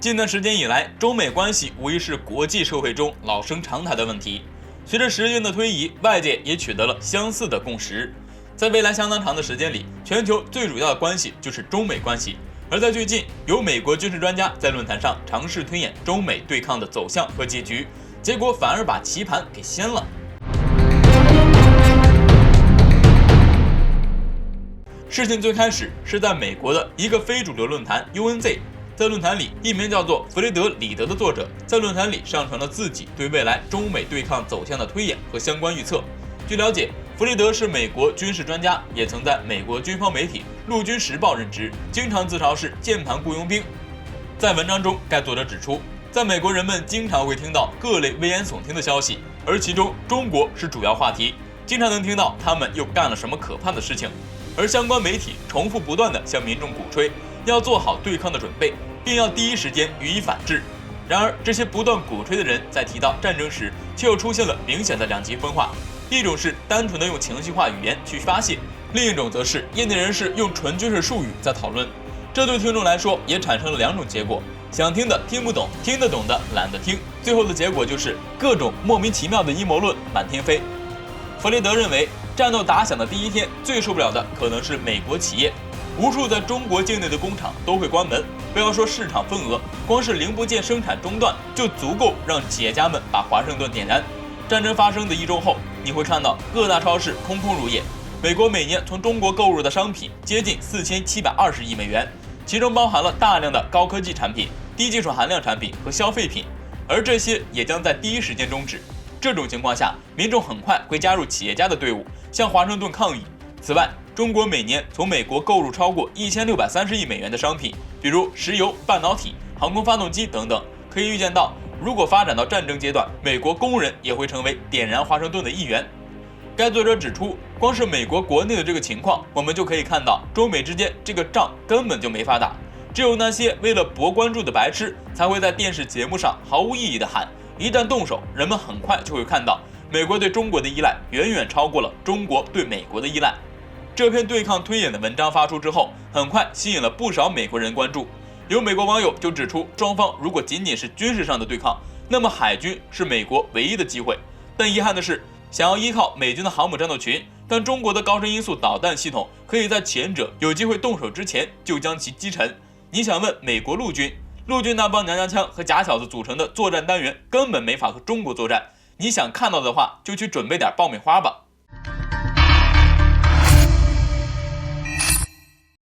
近段时间以来，中美关系无疑是国际社会中老生常谈的问题。随着时间的推移，外界也取得了相似的共识。在未来相当长的时间里，全球最主要的关系就是中美关系。而在最近，有美国军事专家在论坛上尝试推演中美对抗的走向和结局，结果反而把棋盘给掀了。事情最开始是在美国的一个非主流论坛 UNZ， 在论坛里，一名叫做弗雷德·里德的作者在论坛里上传了自己对未来中美对抗走向的推演和相关预测。据了解，弗雷德是美国军事专家，也曾在美国军方媒体《陆军时报》任职，经常自嘲是键盘雇佣兵。在文章中，该作者指出，在美国人们经常会听到各类危言耸听的消息，而其中中国是主要话题，经常能听到他们又干了什么可怕的事情。而相关媒体重复不断地向民众鼓吹要做好对抗的准备，并要第一时间予以反制。然而，这些不断鼓吹的人在提到战争时，却又出现了明显的两极分化。一种是单纯的用情绪化语言去发泄，另一种则是业内人士用纯军事术语在讨论。这对听众来说也产生了两种结果：想听的听不懂，听得懂的懒得听。最后的结果就是各种莫名其妙的阴谋论满天飞。弗雷德认为，战斗打响的第一天，最受不了的可能是美国企业，无数在中国境内的工厂都会关门。不要说市场份额，光是零部件生产中断就足够让企业家们把华盛顿点燃。战争发生的1周后，你会看到各大超市空空如也。美国每年从中国购入的商品接近4720亿美元，其中包含了大量的高科技产品、低技术含量产品和消费品，而这些也将在第一时间终止。这种情况下，民众很快会加入企业家的队伍，向华盛顿抗议。此外，中国每年从美国购入超过1630亿美元的商品，比如石油、半导体、航空发动机等等。可以预见到，如果发展到战争阶段，美国工人也会成为点燃华盛顿的一员。该作者指出，光是美国国内的这个情况，我们就可以看到中美之间这个仗根本就没法打。只有那些为了博关注的白痴，才会在电视节目上毫无意义地喊，一旦动手，人们很快就会看到美国对中国的依赖远远超过了中国对美国的依赖。这篇对抗推演的文章发出之后，很快吸引了不少美国人关注。有美国网友就指出，双方如果仅仅是军事上的对抗，那么海军是美国唯一的机会。但遗憾的是，想要依靠美军的航母战斗群，但中国的高深音速导弹系统可以在前者有机会动手之前就将其击沉。你想问美国陆军那帮娘娘腔和假小子组成的作战单元根本没法和中国作战。你想看到的话，就去准备点爆米花吧。